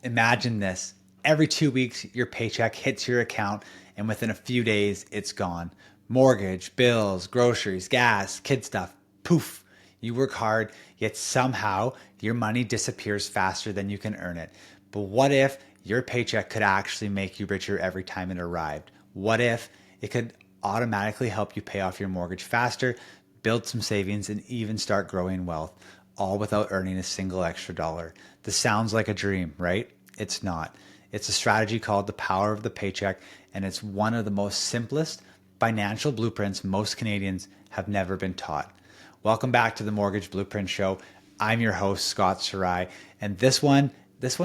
Imagine this. Every 2 weeks, your paycheck hits your account, and within a few days, it's gone. Mortgage, bills, groceries, gas, kid stuff. Poof. You work hard, yet somehow your money disappears faster than you can earn it. But what if your paycheck could actually make you richer every time it arrived? What if it could automatically help you pay off your mortgage faster, build some savings, and even start growing wealth, all without earning a single extra dollar? This sounds like a dream, right? It's not. It's a strategy called the power of the paycheck, and it's one of the most simplest financial blueprints most Canadians have never been taught. Welcome back to the Mortgage Blueprint Show. I'm your host, Scott Sarai, and this one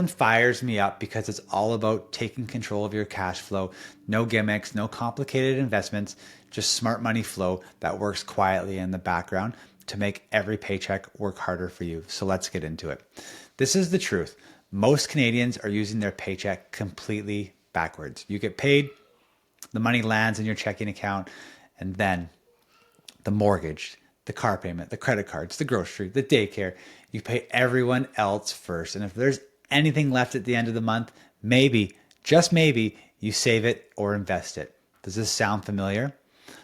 fires me up because it's all about taking control of your cash flow. No gimmicks, no complicated investments, just smart money flow that works quietly in the background to make every paycheck work harder for you. So let's get into it. This is the truth. Most Canadians are using their paycheck completely backwards. You get paid, the money lands in your checking account, and then the mortgage, the car payment, the credit cards, the grocery, the daycare. You pay everyone else first. And if there's anything left at the end of the month, maybe, just maybe, you save it or invest it. Does this sound familiar?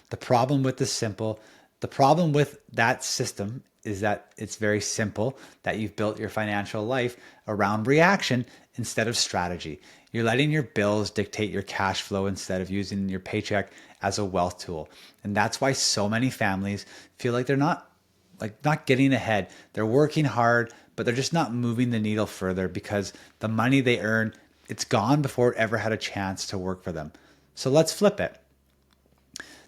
The problem with this simple, the problem with that system is that it's very simple, that you've built your financial life around reaction instead of strategy. You're letting your bills dictate your cash flow instead of using your paycheck as a wealth tool. And that's why so many families feel like they're not getting ahead. They're working hard, but they're just not moving the needle further because the money they earn, it's gone before it ever had a chance to work for them. So let's flip it.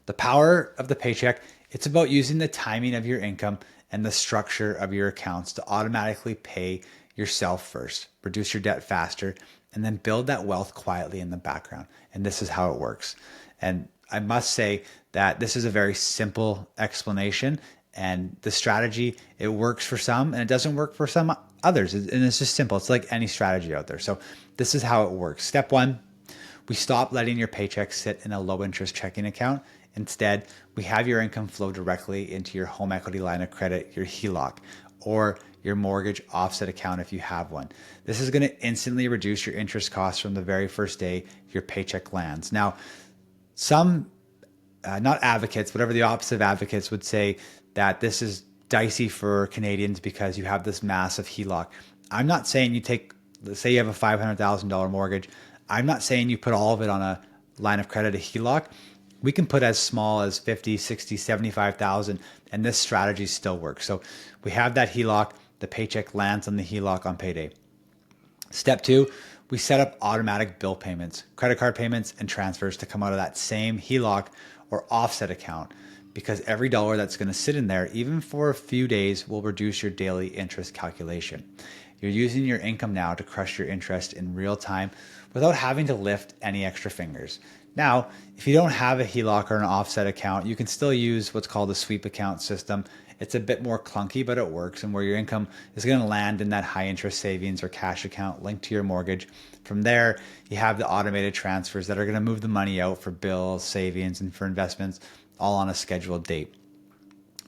The power of the paycheck, it's about using the timing of your income and the structure of your accounts to automatically pay yourself first, reduce your debt faster, and then build that wealth quietly in the background. And this is how it works. And I must say that this is a very simple explanation, and the strategy, it works for some and it doesn't work for some others. And it's just simple. It's like any strategy out there. So this is how it works. Step one, we stop letting your paycheck sit in a low interest checking account. Instead, we have your income flow directly into your home equity line of credit, your HELOC, or your mortgage offset account if you have one. This is going to instantly reduce your interest costs from the very first day your paycheck lands. Now, some, not advocates, whatever the opposite of advocates would say that this is dicey for Canadians because you have this massive HELOC. I'm not saying you take, let's say you have a $500,000 mortgage. I'm not saying you put all of it on a line of credit, a HELOC. We can put as small as 50, 60, 75,000, and this strategy still works. So we have that HELOC, the paycheck lands on the HELOC on payday. Step two, we set up automatic bill payments, credit card payments, and transfers to come out of that same HELOC or offset account, because every dollar that's going to sit in there, even for a few days, will reduce your daily interest calculation. You're using your income now to crush your interest in real time without having to lift any extra fingers. Now, if you don't have a HELOC or an offset account, you can still use what's called a sweep account system. It's a bit more clunky, but it works, and where your income is going to land in that high interest savings or cash account linked to your mortgage. From there, you have the automated transfers that are going to move the money out for bills, savings, and for investments, all on a scheduled date.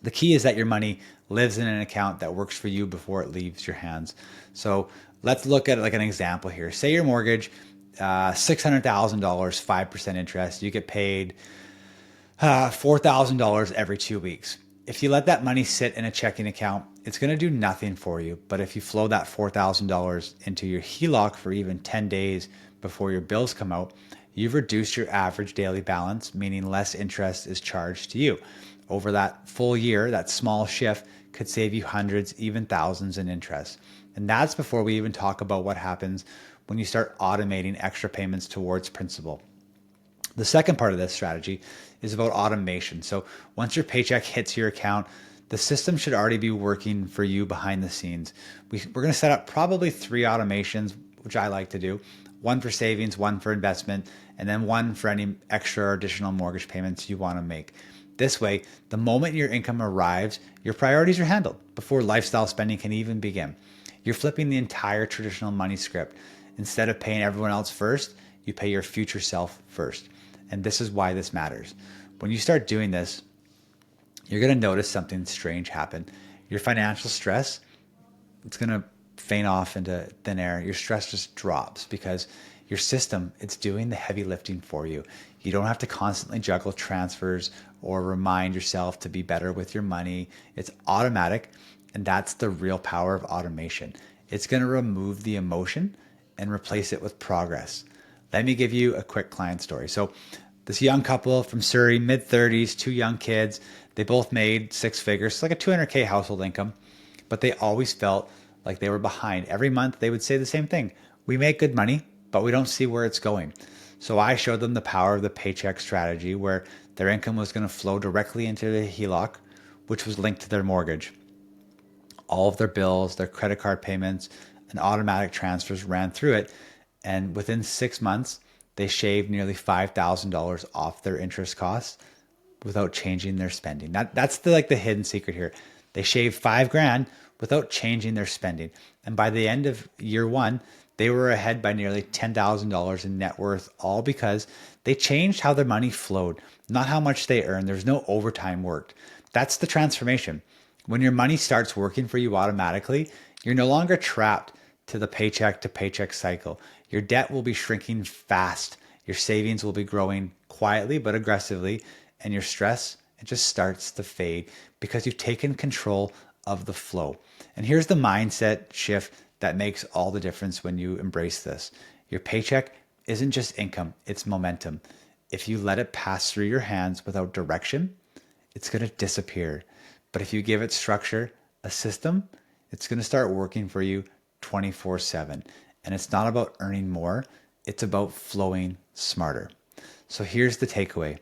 The key is that your money lives in an account that works for you before it leaves your hands. So let's look at like an example here. Say your mortgage, $600,000, 5% interest. You get paid $4,000 every 2 weeks. If you let that money sit in a checking account, it's going to do nothing for you. But if you flow that $4,000 into your HELOC for even 10 days before your bills come out, you've reduced your average daily balance, meaning less interest is charged to you. Over that full year, that small shift could save you hundreds, even thousands in interest. And that's before we even talk about what happens when you start automating extra payments towards principal. The second part of this strategy is about automation. So once your paycheck hits your account, the system should already be working for you behind the scenes. We're going to set up probably 3 automations, which I like to do. One for savings, one for investment, and then one for any extra or additional mortgage payments you want to make. This way, the moment your income arrives, your priorities are handled before lifestyle spending can even begin. You're flipping the entire traditional money script. Instead of paying everyone else first, you pay your future self first. And this is why this matters. When you start doing this, you're going to notice something strange happen. Your financial stress, it's going to faint off into thin air. Your stress just drops because your system, it's doing the heavy lifting for you. You don't have to constantly juggle transfers or remind yourself to be better with your money. It's automatic, and that's the real power of automation. It's going to remove the emotion and replace it with progress. Let me give you a quick client story. So this young couple from Surrey, mid 30s, two young kids, they both made six figures, like a 200K household income, but they always felt like they were behind. Every month they would say the same thing. We make good money, but we don't see where it's going. So I showed them the power of the paycheck strategy where their income was going to flow directly into the HELOC, which was linked to their mortgage. All of their bills, their credit card payments, and automatic transfers ran through it. And within 6 months, they shaved nearly $5,000 off their interest costs without changing their spending. That's the hidden secret here. They shaved 5 grand without changing their spending. And by the end of year one, they were ahead by nearly $10,000 in net worth, all because they changed how their money flowed, not how much they earned. There's no overtime worked. That's the transformation. When your money starts working for you automatically, you're no longer trapped to the paycheck to paycheck cycle. Your debt will be shrinking fast. Your savings will be growing quietly but aggressively, and your stress, it just starts to fade because you've taken control of the flow. And here's the mindset shift that makes all the difference when you embrace this. Your paycheck isn't just income, it's momentum. If you let it pass through your hands without direction, it's going to disappear. But if you give it structure, a system, it's going to start working for you 24/7. And it's not about earning more, it's about flowing smarter. So here's the takeaway.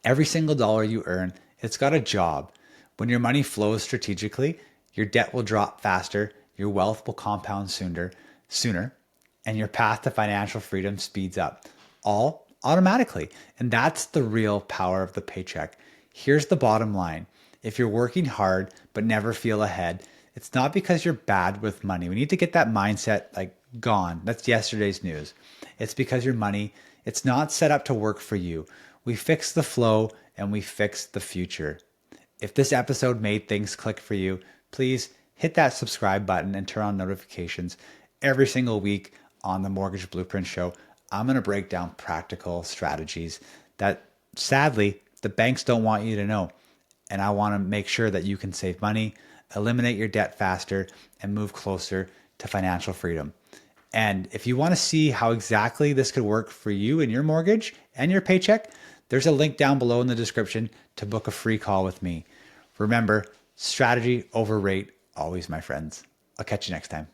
Every single dollar you earn, it's got a job. When your money flows strategically, your debt will drop faster, your wealth will compound sooner, and your path to financial freedom speeds up, all automatically. And that's the real power of the paycheck. Here's the bottom line. If you're working hard but never feel ahead, it's not because you're bad with money. We need to get that mindset gone. That's yesterday's news. It's because your money, it's not set up to work for you. We fix the flow and we fix the future. If this episode made things click for you, please hit that subscribe button and turn on notifications. Every single week on the Mortgage Blueprint Show, I'm going to break down practical strategies that sadly the banks don't want you to know. And I want to make sure that you can save money, eliminate your debt faster, and move closer to financial freedom. And if you want to see how exactly this could work for you and your mortgage and your paycheck, there's a link down below in the description to book a free call with me. Remember, strategy over rate, always, my friends. I'll catch you next time.